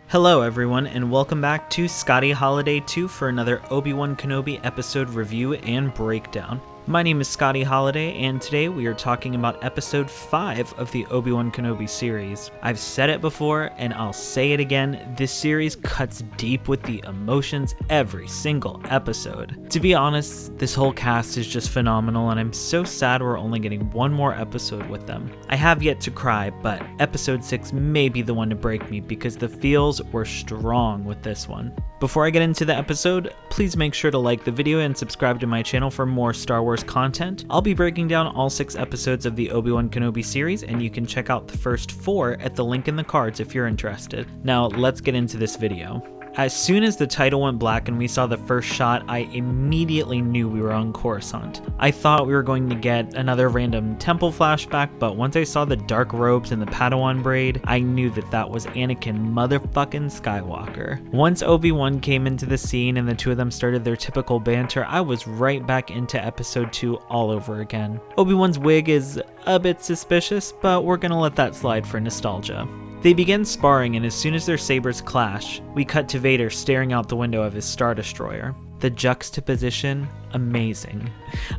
Hello everyone, and welcome back to Scotty Holiday 2 for another Obi-Wan Kenobi episode review and breakdown. My name is Scotty Holiday, and today we are talking about episode 5 of the Obi-Wan Kenobi series. I've said it before, and I'll say it again, this series cuts deep with the emotions every single episode. To be honest, this whole cast is just phenomenal, and I'm so sad we're only getting one more episode with them. I have yet to cry, but episode 6 may be the one to break me because the feels were strong with this one. Before I get into the episode, please make sure to like the video and subscribe to my channel for more Star Wars content. I'll be breaking down all 6 episodes of the Obi-Wan Kenobi series, and you can check out the first 4 at the link in the cards if you're interested. Now let's get into this video. As soon as the title went black and we saw the first shot, I immediately knew we were on Coruscant. I thought we were going to get another random temple flashback, but once I saw the dark robes and the Padawan braid, I knew that that was Anakin motherfucking Skywalker. Once Obi-Wan came into the scene and the two of them started their typical banter, I was right back into episode 2 all over again. Obi-Wan's wig is a bit suspicious, but we're gonna let that slide for nostalgia. They begin sparring, and as soon as their sabers clash, we cut to Vader staring out the window of his Star Destroyer. The juxtaposition, amazing.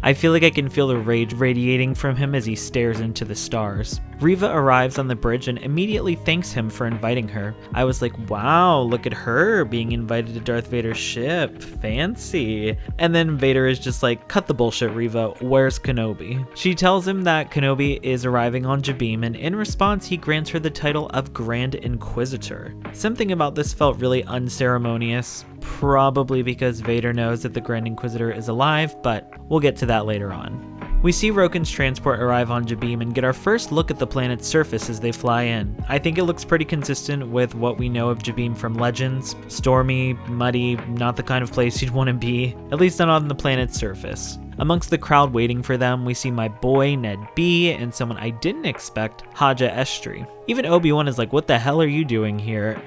I feel like I can feel the rage radiating from him as he stares into the stars. Reva arrives on the bridge and immediately thanks him for inviting her. I was like, wow, look at her being invited to Darth Vader's ship, fancy. And then Vader is just like, cut the bullshit, Reva, where's Kenobi? She tells him that Kenobi is arriving on Jabiim, and in response he grants her the title of Grand Inquisitor. Something about this felt really unceremonious, probably because Vader knows that the Grand Inquisitor is alive, but we'll get to that later on. We see Roken's transport arrive on Jabiim and get our first look at the planet's surface as they fly in. I think it looks pretty consistent with what we know of Jabiim from Legends. Stormy, muddy, not the kind of place you'd want to be, at least not on the planet's surface. Amongst the crowd waiting for them, we see my boy Ned B and someone I didn't expect, Haja Estri. Even Obi-Wan is like, what the hell are you doing here?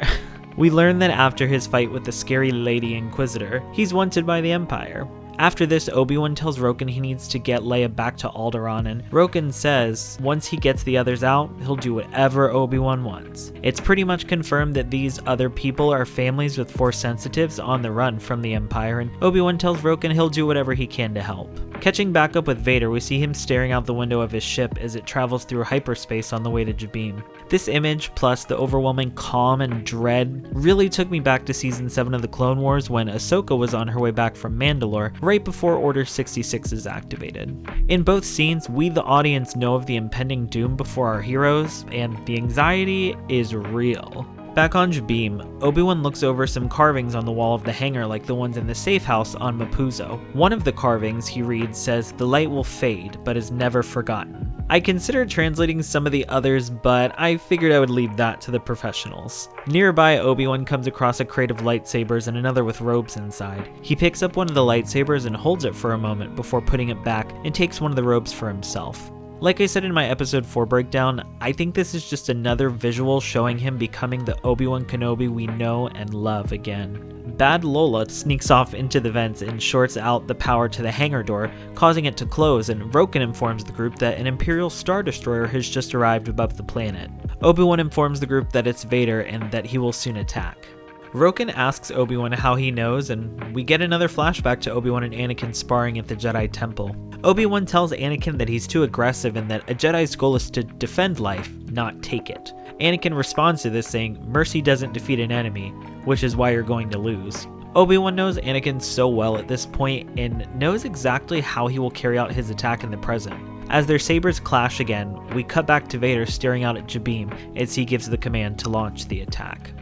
We learn that after his fight with the scary Lady Inquisitor, he's wanted by the Empire. After this, Obi-Wan tells Roken he needs to get Leia back to Alderaan, and Roken says once he gets the others out, he'll do whatever Obi-Wan wants. It's pretty much confirmed that these other people are families with Force sensitives on the run from the Empire, and Obi-Wan tells Roken he'll do whatever he can to help. Catching back up with Vader, we see him staring out the window of his ship as it travels through hyperspace on the way to Jabiim. This image, plus the overwhelming calm and dread, really took me back to Season 7 of the Clone Wars when Ahsoka was on her way back from Mandalore, right before Order 66 is activated. In both scenes, we the audience know of the impending doom before our heroes, and the anxiety is real. Back on Jabiim, Obi-Wan looks over some carvings on the wall of the hangar like the ones in the safe house on Mapuzo. One of the carvings, he reads, says, "The light will fade, but is never forgotten." I considered translating some of the others, but I figured I would leave that to the professionals. Nearby, Obi-Wan comes across a crate of lightsabers and another with robes inside. He picks up one of the lightsabers and holds it for a moment before putting it back and takes one of the robes for himself. Like I said in my episode 4 breakdown, I think this is just another visual showing him becoming the Obi-Wan Kenobi we know and love again. Bad Lola sneaks off into the vents and shorts out the power to the hangar door, causing it to close, and Roken informs the group that an Imperial Star Destroyer has just arrived above the planet. Obi-Wan informs the group that it's Vader and that he will soon attack. Roken asks Obi-Wan how he knows, and we get another flashback to Obi-Wan and Anakin sparring at the Jedi Temple. Obi-Wan tells Anakin that he's too aggressive and that a Jedi's goal is to defend life, not take it. Anakin responds to this saying, "Mercy doesn't defeat an enemy, which is why you're going to lose." Obi-Wan knows Anakin so well at this point and knows exactly how he will carry out his attack in the present. As their sabers clash again, we cut back to Vader staring out at Jabiim as he gives the command to launch the attack.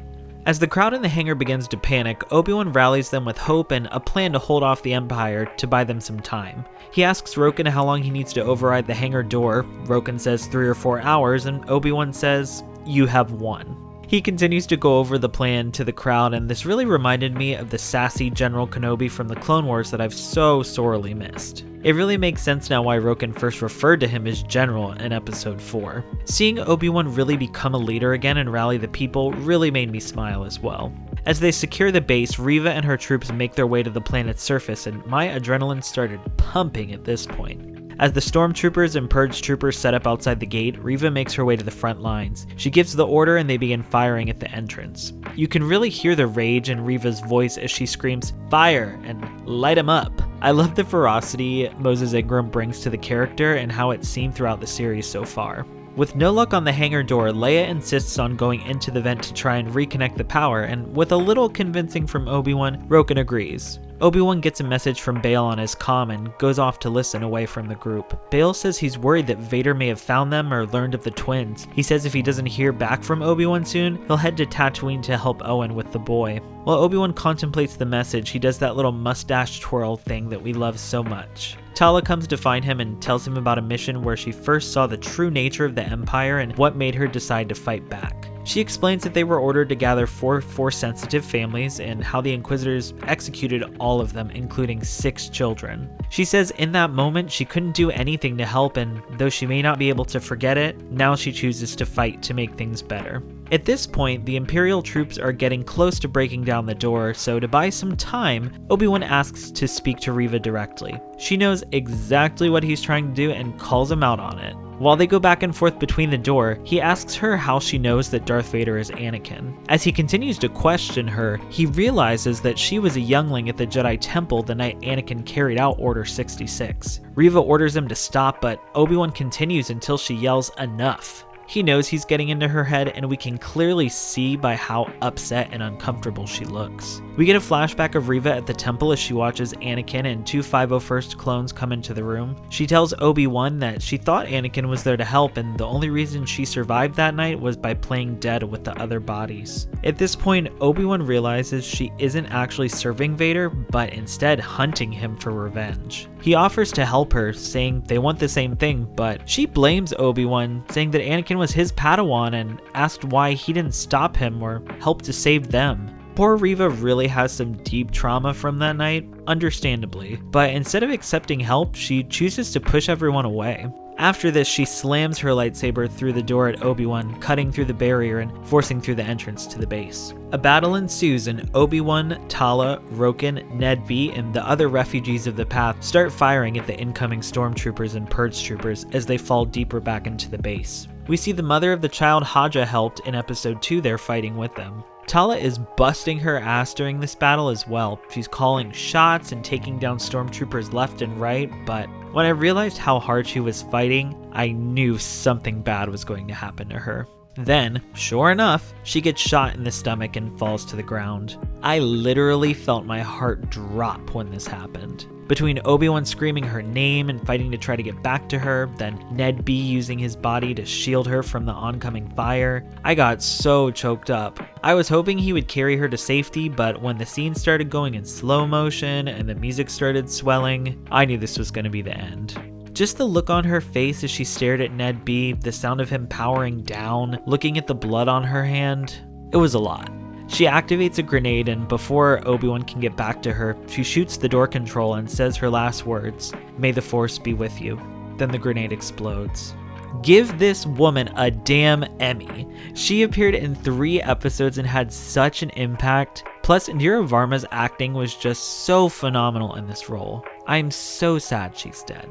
As the crowd in the hangar begins to panic, Obi-Wan rallies them with hope and a plan to hold off the Empire to buy them some time. He asks Roken how long he needs to override the hangar door. Roken says 3 or 4 hours, and Obi-Wan says, "You have 1." He continues to go over the plan to the crowd, and this really reminded me of the sassy General Kenobi from the Clone Wars that I've so sorely missed. It really makes sense now why Roken first referred to him as General in episode 4. Seeing Obi-Wan really become a leader again and rally the people really made me smile as well. As they secure the base, Reva and her troops make their way to the planet's surface, and my adrenaline started pumping at this point. As the stormtroopers and purge troopers set up outside the gate, Reva makes her way to the front lines. She gives the order and they begin firing at the entrance. You can really hear the rage in Reva's voice as she screams, "Fire!" and "Light 'em up!" I love the ferocity Moses Ingram brings to the character and how it's seen throughout the series so far. With no luck on the hangar door, Leia insists on going into the vent to try and reconnect the power, and with a little convincing from Obi-Wan, Roken agrees. Obi-Wan gets a message from Bail on his comm and goes off to listen away from the group. Bail says he's worried that Vader may have found them or learned of the twins. He says if he doesn't hear back from Obi-Wan soon, he'll head to Tatooine to help Owen with the boy. While Obi-Wan contemplates the message, he does that little mustache twirl thing that we love so much. Tala comes to find him and tells him about a mission where she first saw the true nature of the Empire and what made her decide to fight back. She explains that they were ordered to gather 4 Force-sensitive families and how the Inquisitors executed all of them, including 6 children. She says in that moment she couldn't do anything to help, and though she may not be able to forget it, now she chooses to fight to make things better. At this point, the Imperial troops are getting close to breaking down the door, so to buy some time, Obi-Wan asks to speak to Reva directly. She knows exactly what he's trying to do and calls him out on it. While they go back and forth between the door, he asks her how she knows that Darth Vader is Anakin. As he continues to question her, he realizes that she was a youngling at the Jedi Temple the night Anakin carried out Order 66. Reva orders him to stop, but Obi-Wan continues until she yells, "Enough." He knows he's getting into her head, and we can clearly see by how upset and uncomfortable she looks. We get a flashback of Reva at the temple as she watches Anakin and 2 501st clones come into the room. She tells Obi-Wan that she thought Anakin was there to help, and the only reason she survived that night was by playing dead with the other bodies. At this point, Obi-Wan realizes she isn't actually serving Vader, but instead hunting him for revenge. He offers to help her, saying they want the same thing, but she blames Obi-Wan, saying that Anakin was his Padawan and asked why he didn't stop him or help to save them. Poor Reva really has some deep trauma from that night, understandably, but instead of accepting help, she chooses to push everyone away. After this, she slams her lightsaber through the door at Obi-Wan, cutting through the barrier and forcing through the entrance to the base. A battle ensues and Obi-Wan, Tala, Roken, Ned B, and the other refugees of the path start firing at the incoming stormtroopers and purge troopers as they fall deeper back into the base. We see the mother of the child Haja helped in episode 2 there fighting with them. Tala is busting her ass during this battle as well. She's calling shots and taking down stormtroopers left and right, but when I realized how hard she was fighting, I knew something bad was going to happen to her. Then, sure enough, she gets shot in the stomach and falls to the ground. I literally felt my heart drop when this happened. Between Obi-Wan screaming her name and fighting to try to get back to her, then Ned B using his body to shield her from the oncoming fire, I got so choked up. I was hoping he would carry her to safety, but when the scene started going in slow motion and the music started swelling, I knew this was going to be the end. Just the look on her face as she stared at Ned B, the sound of him powering down, looking at the blood on her hand, it was a lot. She activates a grenade and before Obi-Wan can get back to her, she shoots the door control and says her last words, "May the Force be with you." Then the grenade explodes. Give this woman a damn Emmy. She appeared in 3 episodes and had such an impact. Plus, Indira Varma's acting was just so phenomenal in this role. I'm so sad she's dead.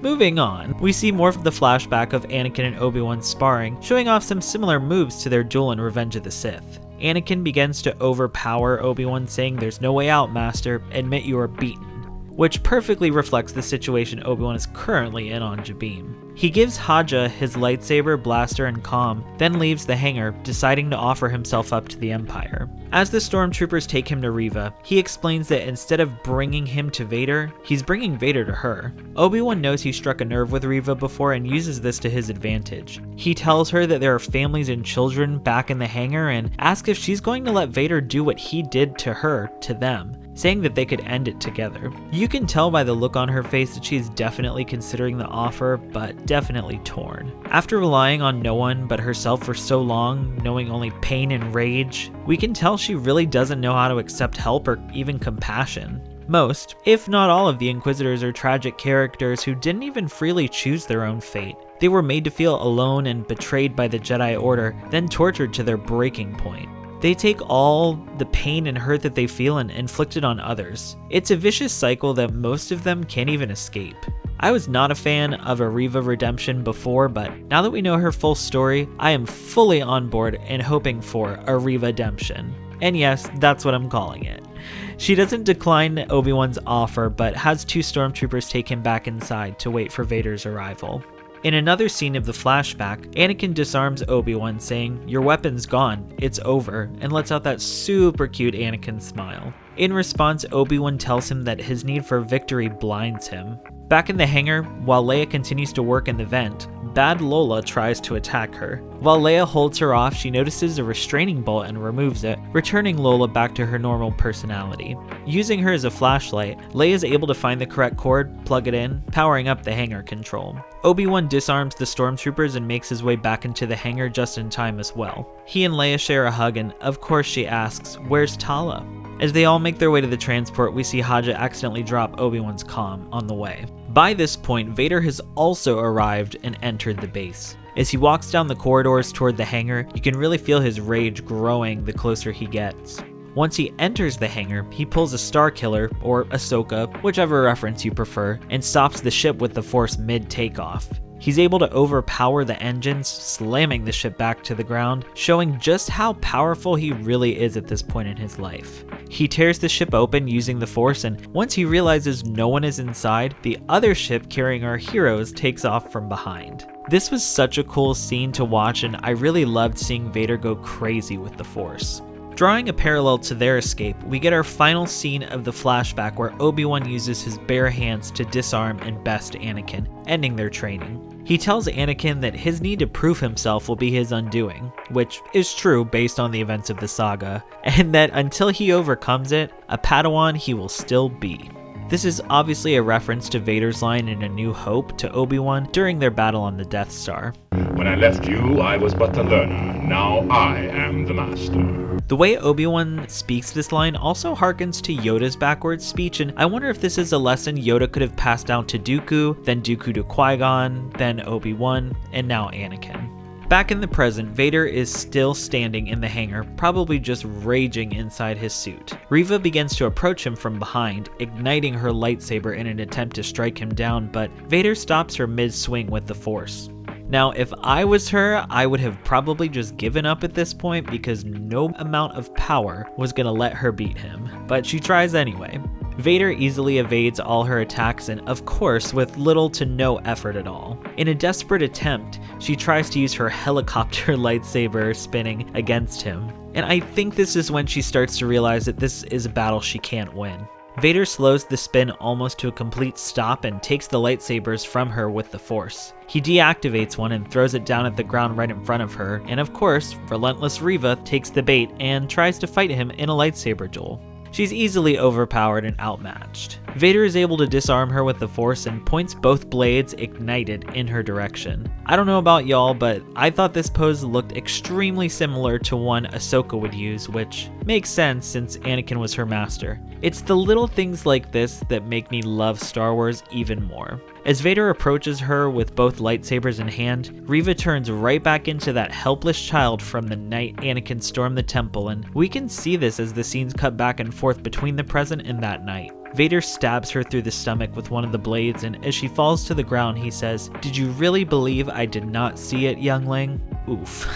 Moving on, we see more of the flashback of Anakin and Obi-Wan sparring, showing off some similar moves to their duel in Revenge of the Sith. Anakin begins to overpower Obi-Wan, saying, "There's no way out, Master. Admit you are beaten," which perfectly reflects the situation Obi-Wan is currently in on Jabiim. He gives Haja his lightsaber, blaster, and comm, then leaves the hangar, deciding to offer himself up to the Empire. As the stormtroopers take him to Reva, he explains that instead of bringing him to Vader, he's bringing Vader to her. Obi-Wan knows he struck a nerve with Reva before and uses this to his advantage. He tells her that there are families and children back in the hangar and asks if she's going to let Vader do what he did to her to them, saying that they could end it together. You can tell by the look on her face that she is definitely considering the offer, but definitely torn. After relying on no one but herself for so long, knowing only pain and rage, we can tell she really doesn't know how to accept help or even compassion. Most, if not all of the Inquisitors are tragic characters who didn't even freely choose their own fate. They were made to feel alone and betrayed by the Jedi Order, then tortured to their breaking point. They take all the pain and hurt that they feel and inflict it on others. It's a vicious cycle that most of them can't even escape. I was not a fan of a Reva Redemption before, but now that we know her full story, I am fully on board and hoping for a Reva Redemption. And yes, that's what I'm calling it. She doesn't decline Obi-Wan's offer, but has 2 stormtroopers take him back inside to wait for Vader's arrival. In another scene of the flashback, Anakin disarms Obi-Wan saying, "Your weapon's gone, it's over," and lets out that super cute Anakin smile. In response, Obi-Wan tells him that his need for victory blinds him. Back in the hangar, while Leia continues to work in the vent, Bad Lola tries to attack her. While Leia holds her off, she notices a restraining bolt and removes it, returning Lola back to her normal personality. Using her as a flashlight, Leia is able to find the correct cord, plug it in, powering up the hangar control. Obi-Wan disarms the stormtroopers and makes his way back into the hangar just in time as well. He and Leia share a hug and, of course, she asks, "Where's Tala?" As they all make their way to the transport, we see Haja accidentally drop Obi-Wan's comm on the way. By this point, Vader has also arrived and entered the base. As he walks down the corridors toward the hangar, you can really feel his rage growing the closer he gets. Once he enters the hangar, he pulls a Star Killer, or Ahsoka, whichever reference you prefer, and stops the ship with the Force mid-takeoff. He's able to overpower the engines, slamming the ship back to the ground, showing just how powerful he really is at this point in his life. He tears the ship open using the Force, and once he realizes no one is inside, the other ship carrying our heroes takes off from behind. This was such a cool scene to watch, and I really loved seeing Vader go crazy with the Force. Drawing a parallel to their escape, we get our final scene of the flashback where Obi-Wan uses his bare hands to disarm and best Anakin, ending their training. He tells Anakin that his need to prove himself will be his undoing, which is true based on the events of the saga, and that until he overcomes it, a Padawan he will still be. This is obviously a reference to Vader's line in A New Hope to Obi-Wan during their battle on the Death Star. "When I left you, I was but a learner. Now I am the master." The way Obi-Wan speaks this line also harkens to Yoda's backwards speech, and I wonder if this is a lesson Yoda could have passed down to Dooku, then Dooku to Qui-Gon, then Obi-Wan, and now Anakin. Back in the present, Vader is still standing in the hangar, probably just raging inside his suit. Reva begins to approach him from behind, igniting her lightsaber in an attempt to strike him down, but Vader stops her mid-swing with the Force. Now, if I was her, I would have probably just given up at this point because no amount of power was gonna let her beat him, but she tries anyway. Vader easily evades all her attacks and, of course, with little to no effort at all. In a desperate attempt, she tries to use her helicopter lightsaber spinning against him. And I think this is when she starts to realize that this is a battle she can't win. Vader slows the spin almost to a complete stop and takes the lightsabers from her with the Force. He deactivates one and throws it down at the ground right in front of her, and of course, relentless Reva takes the bait and tries to fight him in a lightsaber duel. She's easily overpowered and outmatched. Vader is able to disarm her with the Force and points both blades ignited in her direction. I don't know about y'all, but I thought this pose looked extremely similar to one Ahsoka would use, which makes sense since Anakin was her master. It's the little things like this that make me love Star Wars even more. As Vader approaches her with both lightsabers in hand, Reva turns right back into that helpless child from the night Anakin stormed the temple, and we can see this as the scenes cut back and forth between the present and that night. Vader stabs her through the stomach with one of the blades, and as she falls to the ground, he says, "Did you really believe I did not see it, youngling?" Oof.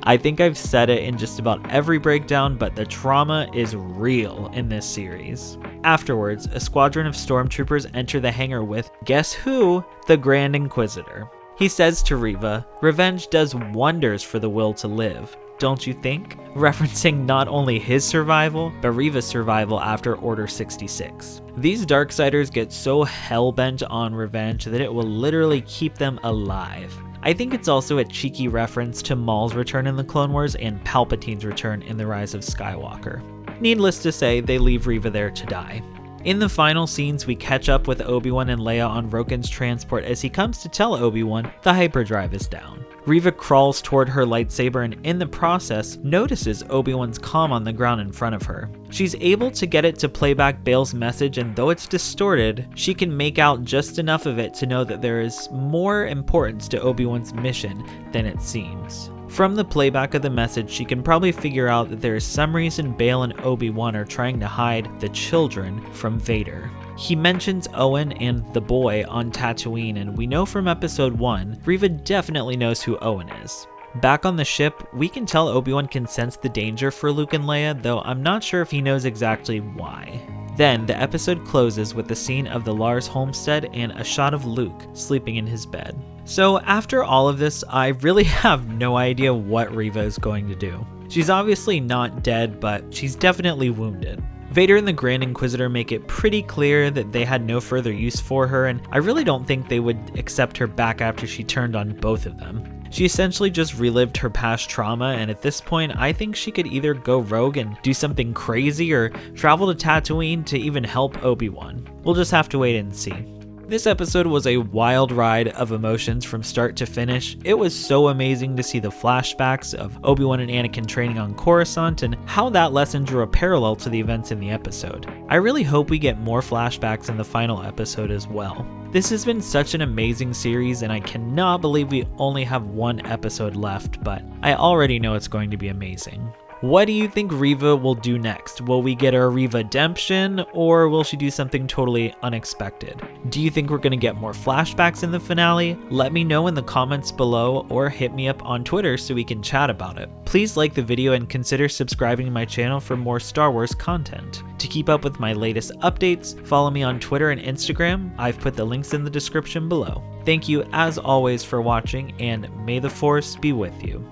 I think I've said it in just about every breakdown, but the trauma is real in this series. Afterwards, a squadron of stormtroopers enter the hangar with, guess who? The Grand Inquisitor. He says to Reva, "Revenge does wonders for the will to live, don't you think?" Referencing not only his survival, but Reva's survival after Order 66. These Darksiders get so hell-bent on revenge that it will literally keep them alive. I think it's also a cheeky reference to Maul's return in the Clone Wars and Palpatine's return in The Rise of Skywalker. Needless to say, they leave Reva there to die. In the final scenes, we catch up with Obi-Wan and Leia on Roken's transport as he comes to tell Obi-Wan the hyperdrive is down. Reva crawls toward her lightsaber and in the process notices Obi-Wan's comm on the ground in front of her. She's able to get it to play back Bail's message, and though it's distorted, she can make out just enough of it to know that there is more importance to Obi-Wan's mission than it seems. From the playback of the message, she can probably figure out that there is some reason Bail and Obi-Wan are trying to hide the children from Vader. He mentions Owen and the boy on Tatooine, and we know from episode 1, Reva definitely knows who Owen is. Back on the ship, we can tell Obi-Wan can sense the danger for Luke and Leia, though I'm not sure if he knows exactly why. Then, the episode closes with the scene of the Lars homestead and a shot of Luke sleeping in his bed. So after all of this, I really have no idea what Reva is going to do. She's obviously not dead, but she's definitely wounded. Vader and the Grand Inquisitor make it pretty clear that they had no further use for her, and I really don't think they would accept her back after she turned on both of them. She essentially just relived her past trauma, and at this point, I think she could either go rogue and do something crazy or travel to Tatooine to even help Obi-Wan. We'll just have to wait and see. This episode was a wild ride of emotions from start to finish. It was so amazing to see the flashbacks of Obi-Wan and Anakin training on Coruscant and how that lesson drew a parallel to the events in the episode. I really hope we get more flashbacks in the final episode as well. This has been such an amazing series, and I cannot believe we only have one episode left, but I already know it's going to be amazing. What do you think Reva will do next? Will we get our Reva Redemption, or will she do something totally unexpected? Do you think we're going to get more flashbacks in the finale? Let me know in the comments below, or hit me up on Twitter so we can chat about it. Please like the video and consider subscribing to my channel for more Star Wars content. To keep up with my latest updates, follow me on Twitter and Instagram. I've put the links in the description below. Thank you as always for watching, and may the Force be with you.